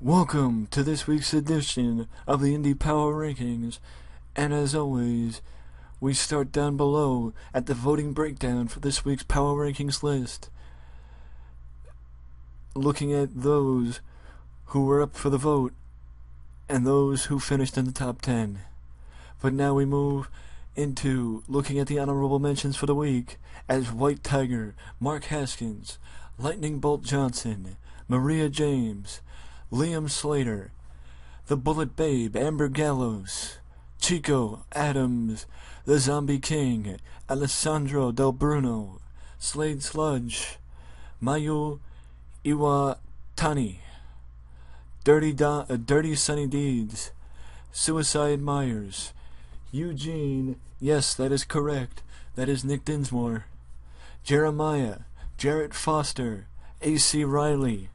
Welcome to this week's edition of the Indy Power Rankings, and as always, we start down below at the voting breakdown for this week's Power Rankings list, looking at those who were up for the vote and those who finished in the top 10. But now we move into looking at the honorable mentions for the week as White Tiger, Mark Haskins, Lightning Bolt Johnson, Maria James, Liam Slater, The Bullet Babe, Amber Gallows, Chico Adams, The Zombie King, Alessandro Del Bruno, Slade Sludge, Mayu Iwatani, Dirty Sunny Deeds, Suicide Myers, Eugene, yes, that is correct, that is Nick Dinsmore, Jeremiah, Jarrett Foster, A.C. Riley,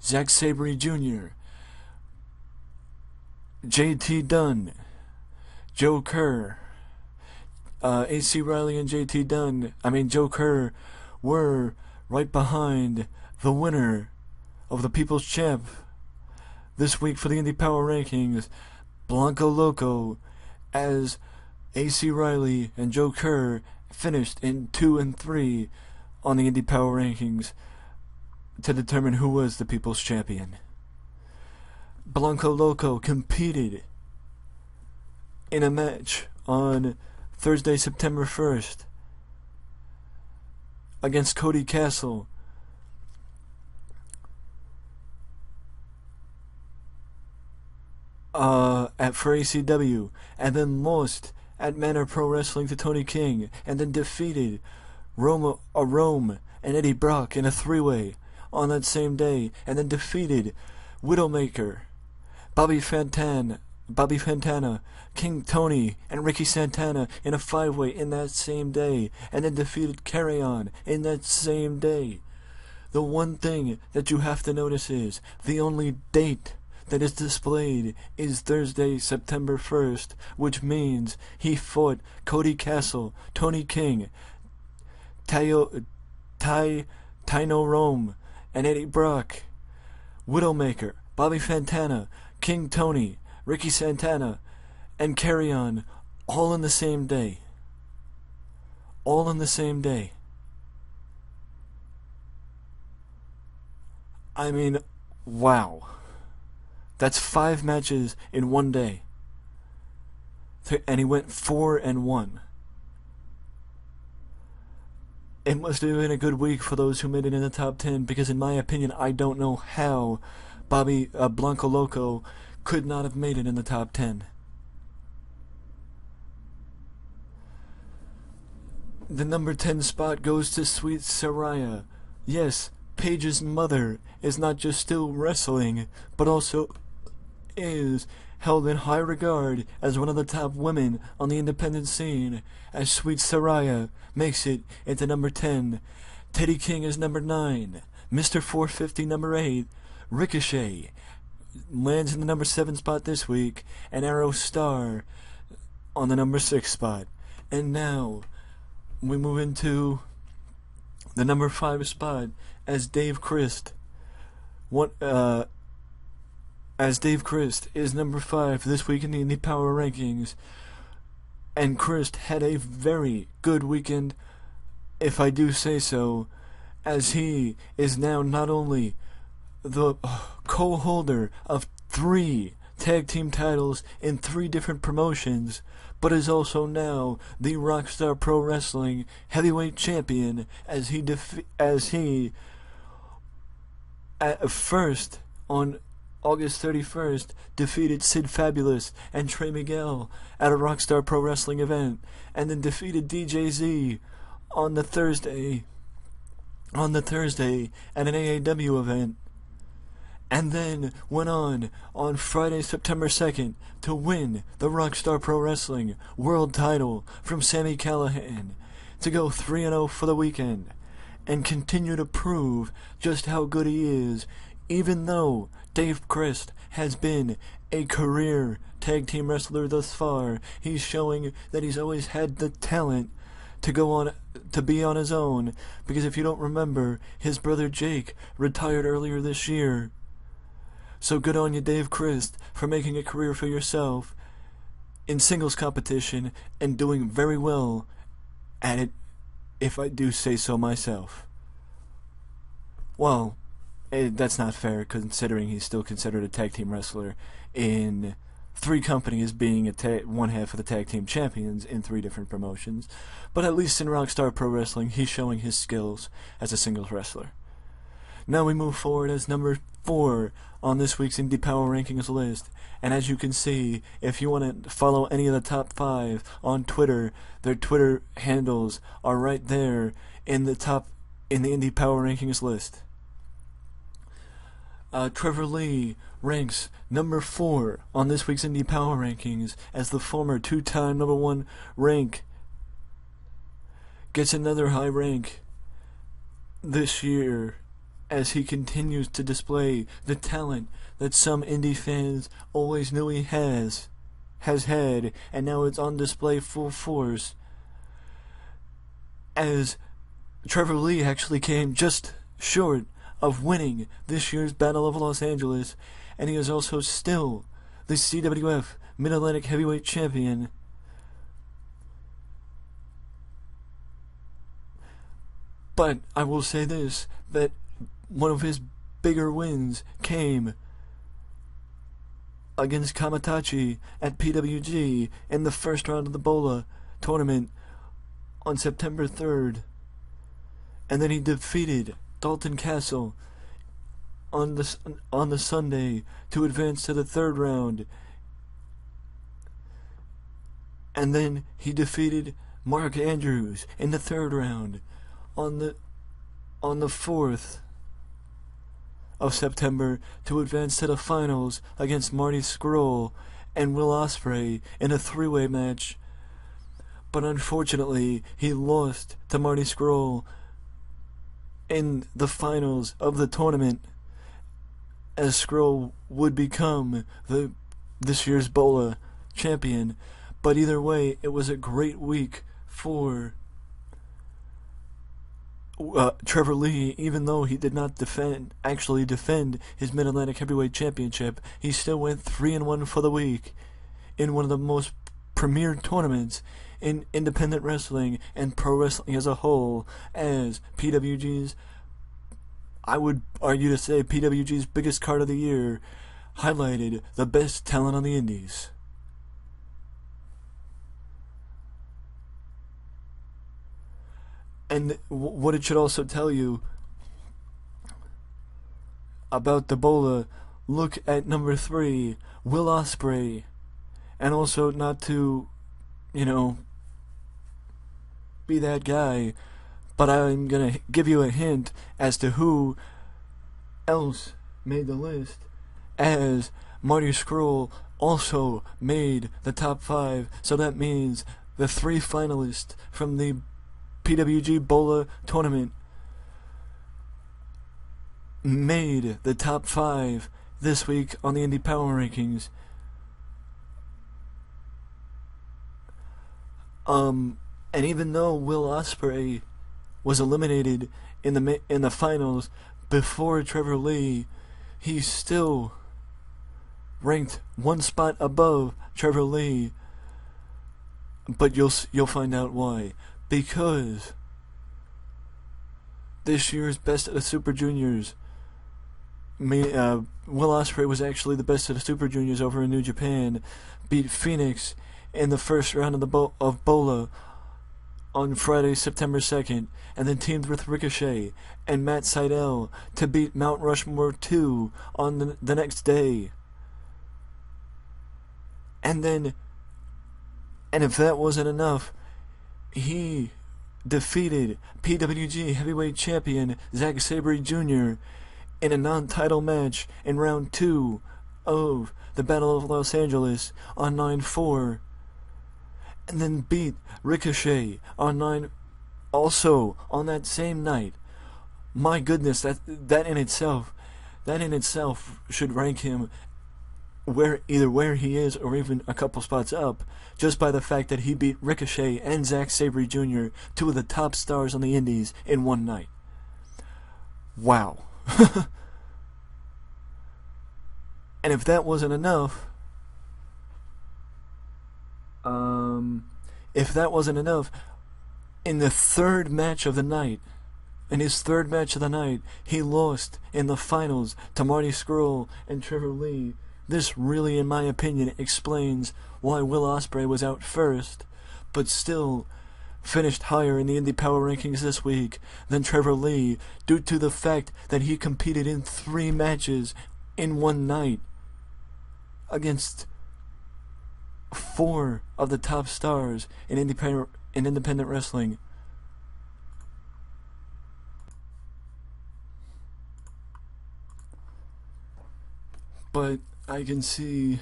Zach Sabry Jr., J.T. Dunn, Joe Kerr. A.C. Riley and Joe Kerr were right behind the winner of the People's Champ this week for the Indy Power Rankings, Blanco Loco, as A.C. Riley and Joe Kerr finished in 2 and 3 on the Indy Power Rankings to determine who was the People's Champion. Blanco Loco competed in a match on Thursday, September 1st against Cody Castle for ACW, and then lost at Manor Pro Wrestling to Tony King, and then defeated Rome and Eddie Brock in a three-way on that same day, and then defeated Widowmaker, Bobby Fantana, King Tony, and Ricky Santana in a five-way in that same day, and then defeated Carry On in that same day. The one thing that you have to notice is the only date that is displayed is Thursday, September 1st, which means he fought Cody Castle, Tony King, Taino Rome, and Eddie Brock, Widowmaker, Bobby Fantana, King Tony, Ricky Santana, and Carry On, all in the same day. All in the same day. I mean, wow. That's 5 matches in one day. And he went 4-1. It must have been a good week for those who made it in the top 10, because in my opinion, I don't know how Blanco Loco could not have made it in the top 10. The number 10 spot goes to Sweet Saraya. Yes, Paige's mother is not just still wrestling, but also is held in high regard as one of the top women on the independent scene, as Sweet Saraya makes it into number 10. Teddy King is number 9. Mr. 450 number 8. Ricochet lands in the number 7 spot this week, and Arrow Star on the number 6 spot. And now we move into the number 5 spot as Dave Christ. As Dave Christ is number 5 this week in the Indy Power Rankings. And Christ had a very good weekend, if I do say so, as he is now not only the co-holder of 3 tag team titles in 3 different promotions, but is also now the Rockstar Pro Wrestling heavyweight champion, as he at first on August 31st defeated Sid Fabulous and Trey Miguel at a Rockstar Pro Wrestling event, and then defeated DJZ on the Thursday at an AAW event, and then went on Friday, September 2nd, to win the Rockstar Pro Wrestling World title from Sami Callihan, to go 3-0 for the weekend, and continue to prove just how good he is, even though Dave Christ has been a career tag team wrestler thus far. He's showing that he's always had the talent to be on his own, because if you don't remember, his brother Jake retired earlier this year So good on you, Dave Christ, for making a career for yourself in singles competition and doing very well at it, if I do say so myself. Well, that's not fair, considering he's still considered a tag team wrestler in 3 companies, being one half of the tag team champions in 3 different promotions. But at least in Rockstar Pro Wrestling, he's showing his skills as a singles wrestler. Now we move forward as number 4 on this week's Indie Power Rankings list. And as you can see, if you want to follow any of the top 5 on Twitter, their Twitter handles are right there in the Indie Power Rankings list. Trevor Lee ranks number 4 on this week's Indie Power Rankings as the former 2-time number 1 rank gets another high rank this year as he continues to display the talent that some indie fans always knew he has had, and now it's on display full force, as Trevor Lee actually came just short of winning this year's Battle of Los Angeles, and he is also still the CWF Mid-Atlantic Heavyweight Champion. But I will say this, that one of his bigger wins came against Kamatachi at PWG in the first round of the Bola tournament on September 3rd. And then he defeated Dalton Castle on the Sunday to advance to the 3rd round. And then he defeated Mark Andrews in the 3rd round on the 4th of September to advance to the finals against Marty Scurll and Will Ospreay in a 3-way match. But unfortunately, he lost to Marty Scurll in the finals of the tournament, as Scurll would become this year's Bola champion. But either way, it was a great week for Trevor Lee. Even though he did not actually defend his Mid-Atlantic Heavyweight Championship, he still went 3-1 for the week in one of the most premier tournaments in independent wrestling and pro wrestling as a whole, as PWG's, I would argue to say, PWG's biggest card of the year highlighted the best talent on the indies. And what it should also tell you about the Bola, look at number 3, Will Ospreay. And also, not to, be that guy, but I'm going to give you a hint as to who else made the list, as Marty Scurll also made the top 5, so that means the 3 finalists from the PWG Bola tournament made the top 5 this week on the Indie Power Rankings. And even though Will Ospreay was eliminated in the finals before Trevor Lee, he still ranked 1 spot above Trevor Lee. But you'll find out why. Because this year's Best of the Super Juniors, Will Ospreay was actually the Best of the Super Juniors over in New Japan, beat Phoenix in the first round of Bola on Friday, September 2nd, and then teamed with Ricochet and Matt Sydal to beat Mount Rushmore 2 on the next day. And if that wasn't enough, he defeated PWG Heavyweight Champion Zack Sabre Jr. in a non-title match in round 2 of the Battle of Los Angeles on 9/4, and then beat Ricochet on also on that same night. My goodness, that in itself should rank him where he is or even a couple spots up, just by the fact that he beat Ricochet and Zack Sabre Jr., 2 of the top stars on the indies, in one night. Wow. And if that wasn't enough, in the third match of the night, he lost in the finals to Marty Scurll and Trevor Lee. This really, in my opinion, explains why Will Ospreay was out first, but still finished higher in the Indy Power Rankings this week than Trevor Lee, due to the fact that he competed in 3 matches in one night against 4 of the top stars in independent wrestling. But I can see,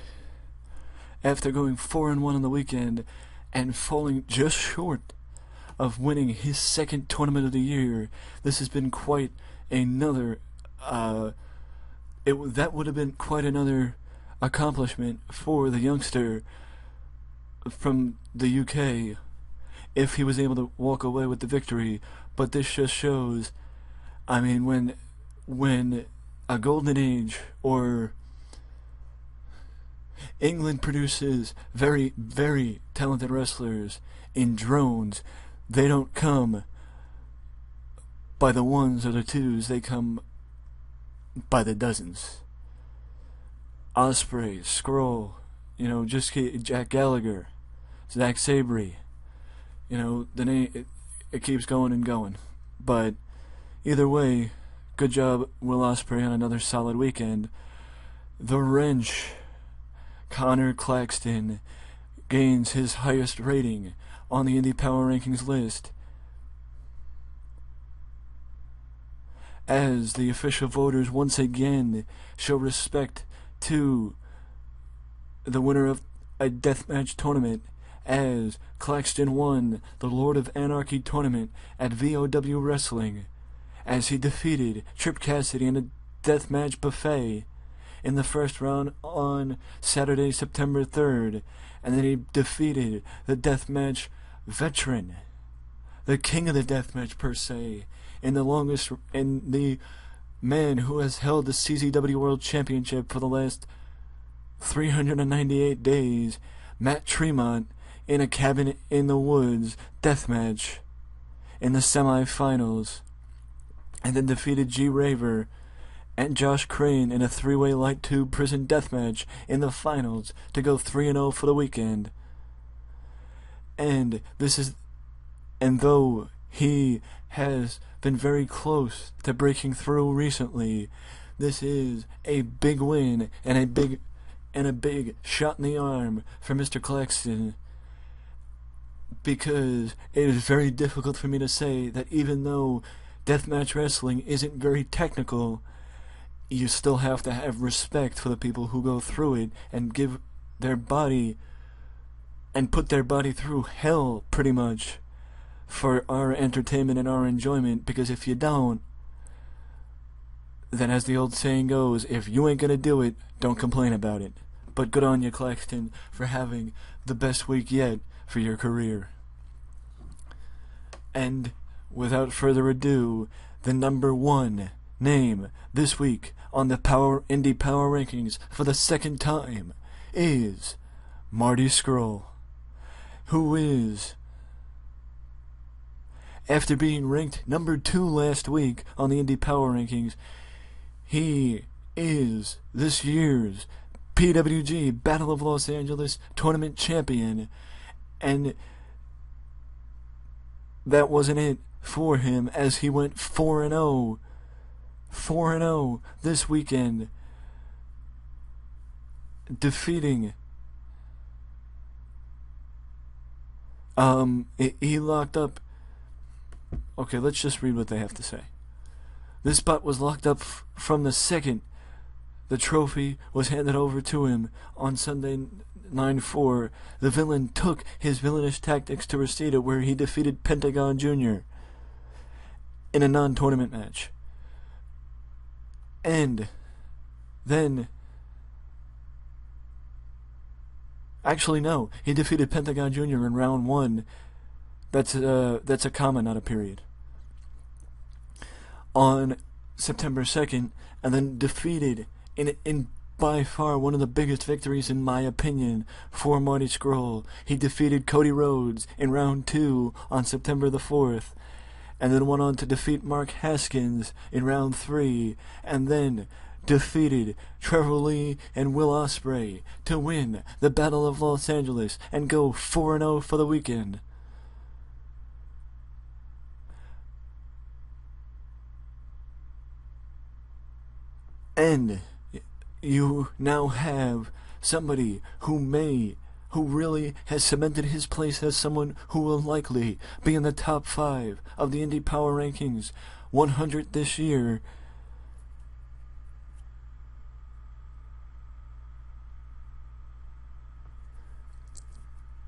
after going 4-1 on the weekend and falling just short of winning his second tournament of the year, this has been quite another that would have been quite another accomplishment for the youngster from the UK if he was able to walk away with the victory. But this just shows, I mean, when a golden age, or England produces very, very talented wrestlers in drones, they don't come by the ones or the twos, they come by the dozens. Ospreay, Scurll, Jack Gallagher, Zack Sabre, the name, it keeps going and going. But either way, good job, Will Ospreay, on another solid weekend. The Wrench, Connor Claxton, gains his highest rating on the Indy Power Rankings list, as the official voters once again show respect to the winner of a deathmatch tournament, as Claxton won the Lord of Anarchy tournament at VOW Wrestling, as he defeated Trip Cassidy in a deathmatch buffet in the first round on Saturday, September 3rd, and then he defeated the deathmatch veteran, the king of the deathmatch per se, in the man who has held the CZW World Championship for the last 398 days, Matt Tremont, in a cabin in the woods deathmatch in the semifinals, and then defeated G. Raver and Josh Crane in a 3-way light tube prison deathmatch in the finals to go 3-0 for the weekend. And though he has been very close to breaking through recently, this is a big win and a big shot in the arm for Mr. Claxton, because it is very difficult for me to say that even though deathmatch wrestling isn't very technical, you still have to have respect for the people who go through it and give their body and put their body through hell, pretty much, for our entertainment and our enjoyment. Because if you don't, then as the old saying goes, if you ain't gonna do it, don't complain about it. But good on you, Claxton, for having the best week yet for your career. And without further ado, the number 1 name this week on the Indy Power Rankings for the second time is Marty Scurll, who is, after being ranked number 2 last week on the Indy Power Rankings, he is this year's PWG Battle of Los Angeles tournament champion. And that wasn't it for him, as he went 4-0 this weekend, defeating he locked up. Okay, let's just read what they have to say. This spot was locked up from the second the trophy was handed over to him on Sunday 9-4. The villain took his villainous tactics to Reseda, where he defeated Pentagon Jr. in a non-tournament match. And then, actually no, he defeated Pentagon Jr. in round 1. That's a comma, not a period. On September 2nd, and then defeated in by far one of the biggest victories in my opinion for Marty Scurll. He defeated Cody Rhodes in round 2 on September the 4th, and then went on to defeat Mark Haskins in round 3, and then defeated Trevor Lee and Will Ospreay to win the Battle of Los Angeles and go 4-0 for the weekend. And you now have somebody who really has cemented his place as someone who will likely be in the top 5 of the Indy Power Rankings 100 this year.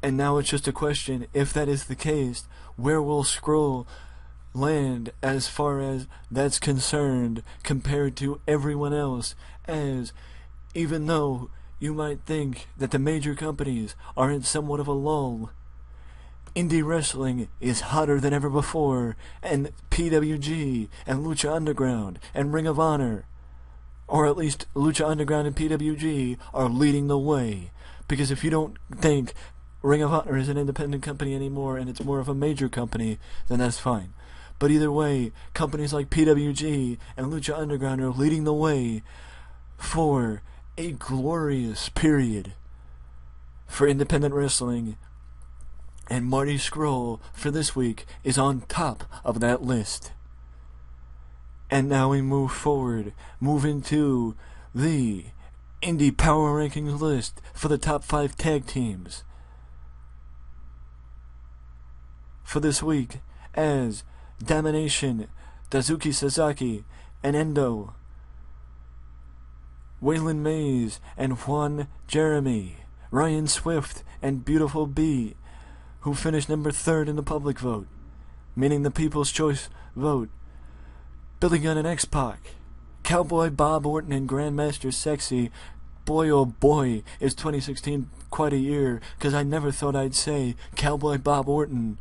And now it's just a question, if that is the case, where will Scurll land as far as that's concerned compared to everyone else, as even though you might think that the major companies are in somewhat of a lull, indie wrestling is hotter than ever before, and PWG and Lucha Underground and Ring of Honor, or at least Lucha Underground and PWG, are leading the way. Because if you don't think Ring of Honor is an independent company anymore and it's more of a major company, then that's fine. But either way, companies like PWG and Lucha Underground are leading the way for a glorious period for independent wrestling. And Marty Scurll for this week is on top of that list. And now we move forward, move into the Indy Power Rankings list for the top 5 tag teams for this week, as Domination, Dazuki Sasaki and Endo, Waylon Mays and Juan Jeremy, Ryan Swift and Beautiful Bee, who finished number 3rd in the public vote, meaning the People's Choice vote, Billy Gunn and X-Pac, Cowboy Bob Orton and Grandmaster Sexy. Boy oh boy, is 2016 quite a year, because I never thought I'd say Cowboy Bob Orton.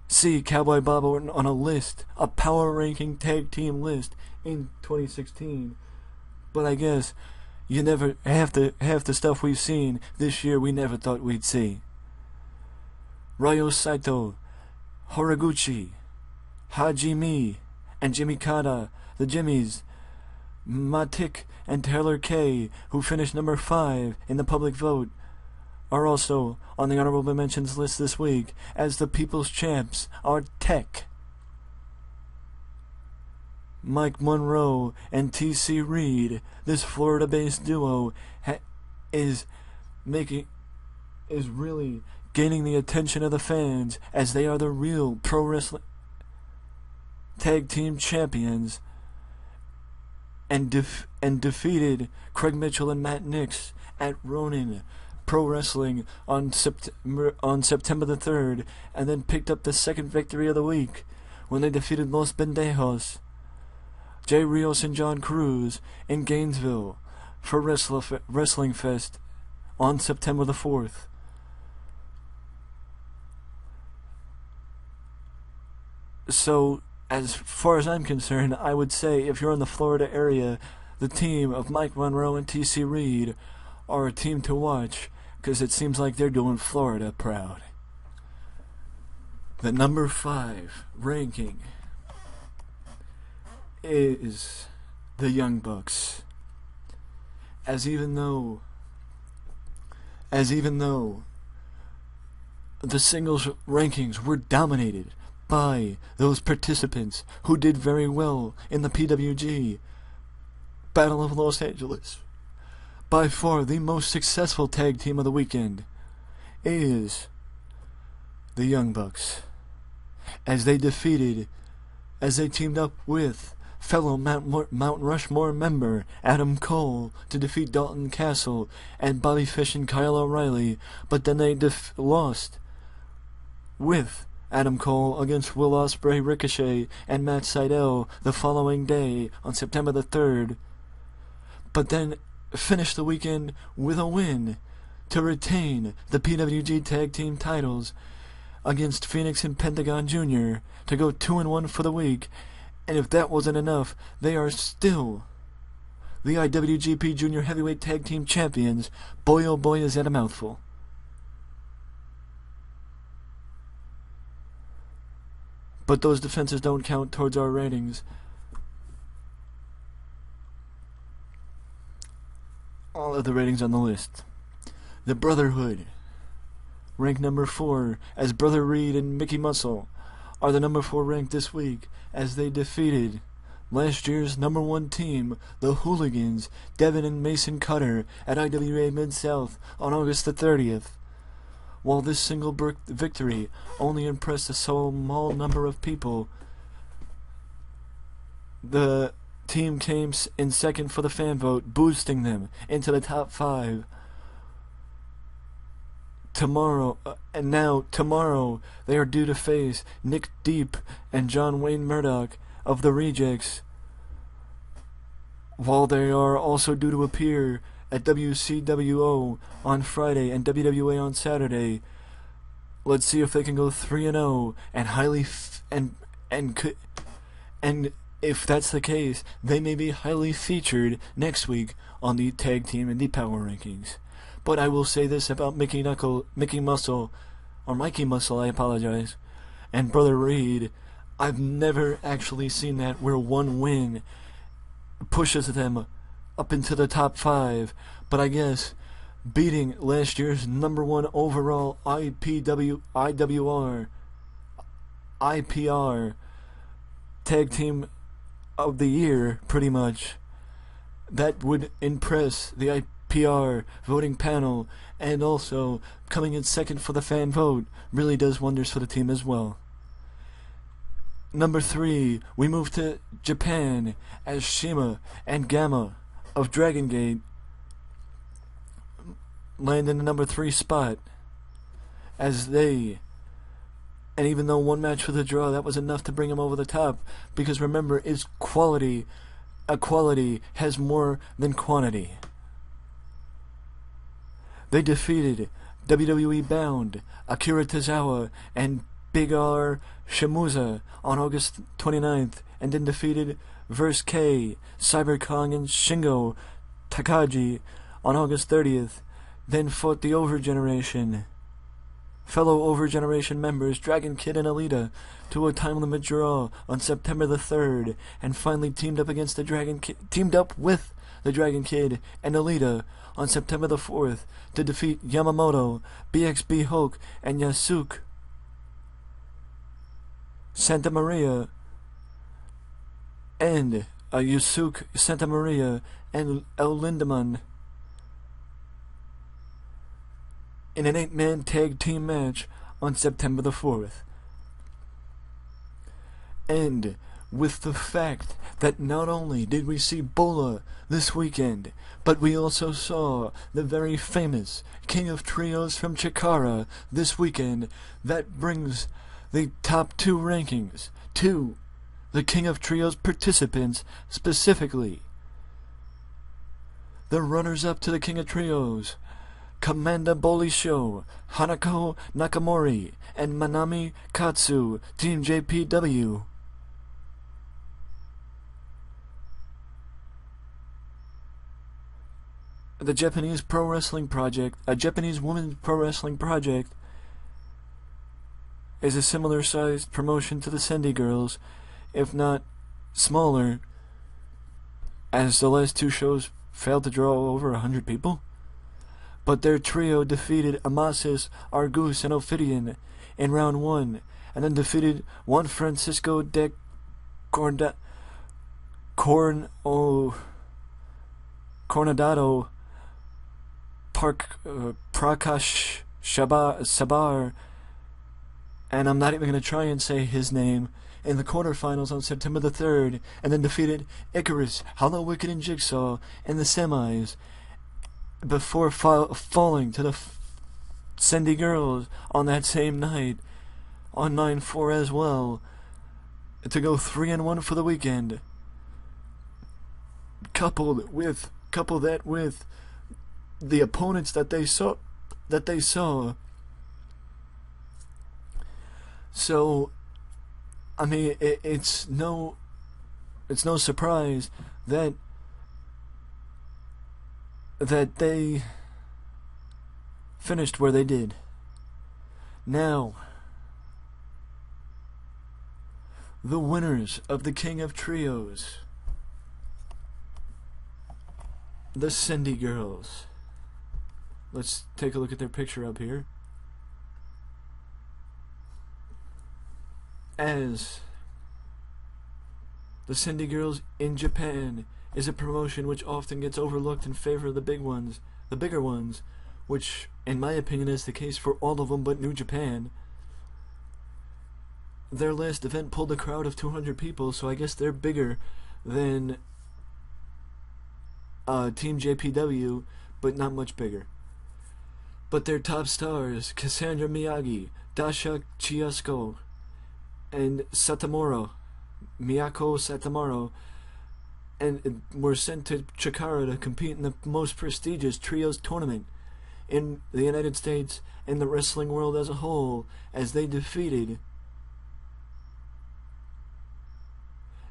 See Cowboy Bob Orton on a list, a power ranking tag team list in 2016. But I guess you never half the stuff we've seen this year we never thought we'd see. Ryo Saito, Horiguchi, Hajime, and Jimmy Kata, the Jimmies, Matic and Taylor Kay, who finished number 5 in the public vote, are also on the honorable mentions list this week, as the People's Champs are Tech, Mike Monroe, and T.C. Reed. This Florida-based duo is really gaining the attention of the fans, as they are the real pro wrestling tag team champions, and defeated Craig Mitchell and Matt Nix at Ronin Pro Wrestling on September the 3rd, and then picked up the second victory of the week when they defeated Los Pendejos, Jay Rios and John Cruz, in Gainesville for Wrestling Fest on September the 4th. So, as far as I'm concerned, I would say if you're in the Florida area, the team of Mike Monroe and T.C. Reed are a team to watch, because it seems like they're doing Florida proud. The number 5 ranking is the Young Bucks. As even though the singles rankings were dominated by those participants who did very well in the PWG Battle of Los Angeles, by far the most successful tag team of the weekend is the Young Bucks, as they teamed up with fellow Mount Rushmore member Adam Cole to defeat Dalton Castle and Bobby Fish and Kyle O'Reilly, but then they lost with Adam Cole against Will Ospreay, Ricochet, and Matt Sydal the following day on September the 3rd, but then finished the weekend with a win to retain the PWG Tag Team titles against Phoenix and Pentagon Jr. to go 2-1 for the week. And if that wasn't enough, they are still the IWGP Junior Heavyweight Tag Team Champions. Boy oh boy is that a mouthful. But those defenses don't count towards our ratings. All of the ratings on the list. The Brotherhood, ranked number 4, as Brother Reed and Mickey Muscle are the number 4 ranked this week, as they defeated last year's number 1 team, the Hooligans, Devin and Mason Cutter, at IWA Mid-South on August the 30th. While this single victory only impressed a small number of people, the team came in second for the fan vote, boosting them into the top 5. Tomorrow, they are due to face Nick Deep and John Wayne Murdoch of the Rejects, while they are also due to appear at WCWO on Friday and WWA on Saturday. Let's see if they can go 3-0 and if that's the case, they may be highly featured next week on the Tag Team Indie Power Rankings. But I will say this about Mikey Muscle, I apologize, and Brother Reed. I've never actually seen that where one win pushes them up into the top 5. But I guess beating last year's number 1 overall IPR Tag Team of the Year, pretty much, that would impress the IPR voting panel, and also coming in second for the fan vote really does wonders for the team as well. Number 3, we move to Japan, as Shima and Gamma of Dragon Gate land in the number 3 spot, as they, and even though one match was a draw, that was enough to bring them over the top, because remember, it's quality. Quality has more than quantity. They defeated WWE Bound, Akira Tozawa, and Big R Shimuza on August 29th, and then defeated Verse K, Cyber Kong, and Shingo Takagi on August 30th. Then fought the fellow Over Generation members Dragon Kid and Alita to a time limit draw on September the 3rd, and finally teamed up with the Dragon Kid and Alita on September the 4th to defeat Yamamoto, BXB Hulk, and Yusuke Santa Maria and El Lindemann in an 8-man tag team match on September the 4th. And with the fact that not only did we see Bola this weekend, but we also saw the very famous King of Trios from Chikara this weekend, that brings the top 2 rankings to the King of Trios participants specifically. The runners-up to the King of Trios: Commander Bolisho, Hanako Nakamori, and Manami Katsu, Team JPW. The Japanese Pro Wrestling Project, a Japanese Women's Pro Wrestling Project, is a similar-sized promotion to the Sendy Girls, if not smaller, as the last 2 shows failed to draw over 100 people. But their trio defeated Amasis, Argus, and Ophidian in round 1, and then defeated Juan Francisco de Coronado, Prakash Sabar, and I'm not even going to try and say his name, in the quarterfinals on September the 3rd, and then defeated Icarus, Hollow Wicked, and Jigsaw in the semis, before falling to the Sendy Girls on that same night, on 9/4 as well, to go 3-1 for the weekend. Couple that with the opponents that they saw. So, I mean, it's no surprise that that they finished where they did. Now, the winners of the King of Trios, the Cindy Girls. Let's take a look at their picture up here. As the Cindy Girls in Japan is a promotion which often gets overlooked in favor of the bigger ones, which, in my opinion, is the case for all of them but New Japan. Their last event pulled a crowd of 200 people, so I guess they're bigger than Team JPW, but not much bigger. But their top stars, Cassandra Miyagi, Dasha Chiyosko, and Miyako Satomaro, and were sent to Chikara to compete in the most prestigious trios tournament in the United States and the wrestling world as a whole, as they defeated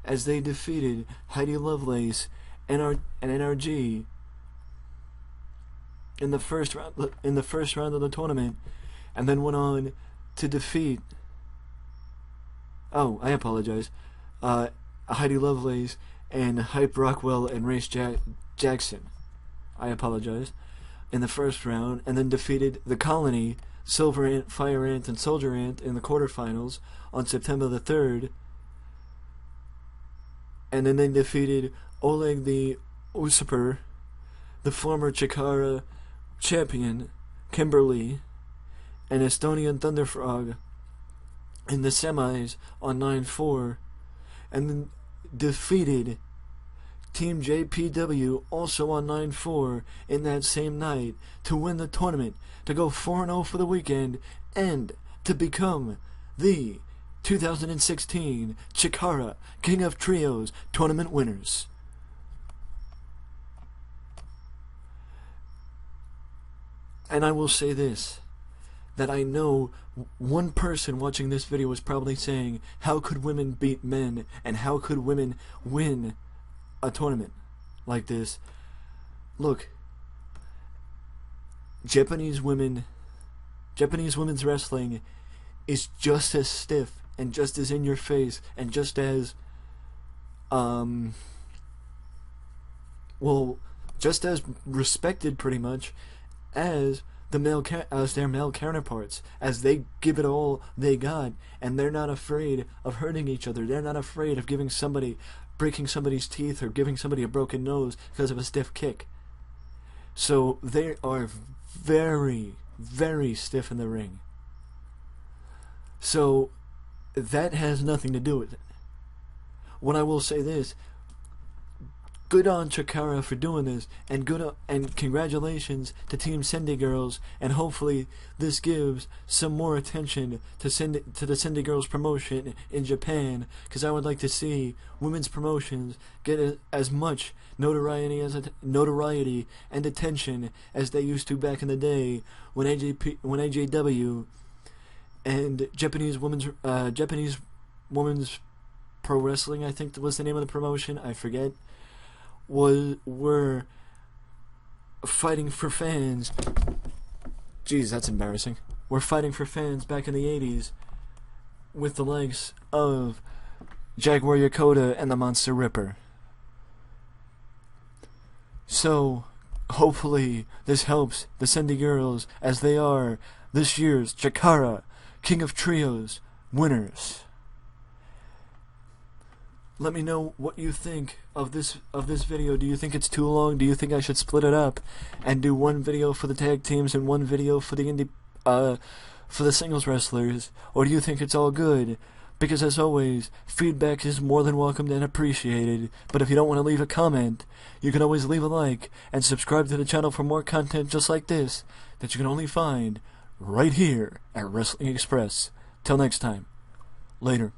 Heidi Lovelace and NRG in the first round of the tournament, and then went on to defeat Heidi Lovelace and Hype Rockwell and Race Jackson. I apologize. In the first round, and then defeated the Colony, Silver Ant, Fire Ant, and Soldier Ant in the quarterfinals on September the 3rd. And then they defeated Oleg the Usurper, the former Chikara champion, Kimberly, and Estonian Thunderfrog in the semis on 9-4, and then defeated Team JPW also on 9-4 in that same night to win the tournament, to go 4-0 for the weekend, and to become the 2016 Chikara King of Trios tournament winners. And I will say this, that I know one person watching this video is probably saying, how could women beat men, and how could women win a tournament like this? Look, Japanese women's wrestling is just as stiff and just as in your face and just as just as respected pretty much as their male counterparts, as they give it all they got, and they're not afraid of hurting each other. They're not afraid of breaking somebody's teeth or giving somebody a broken nose because of a stiff kick. So they are very, very stiff in the ring. So that has nothing to do with it. What I will say this, good on Chikara for doing this, and congratulations to Team Cindy Girls, and hopefully this gives some more attention to the Cindy Girls promotion in Japan, because I would like to see women's promotions get as much notoriety and attention as they used to back in the day when AJW and Japanese women's pro wrestling, I think was the name of the promotion, I forget, were fighting for fans. Jeez, that's embarrassing. We're fighting for fans back in the 80s with the likes of Jaguar Yokota and the Monster Ripper. So, hopefully, this helps the Cindy Girls as they are this year's Chikara King of Trios winners. Let me know what you think of this video. Do you think it's too long? Do you think I should split it up and do one video for the tag teams and one video for the for the singles wrestlers? Or do you think it's all good? Because as always, feedback is more than welcomed and appreciated. But if you don't want to leave a comment, you can always leave a like and subscribe to the channel for more content just like this that you can only find right here at Wrestling Express. Till next time, later.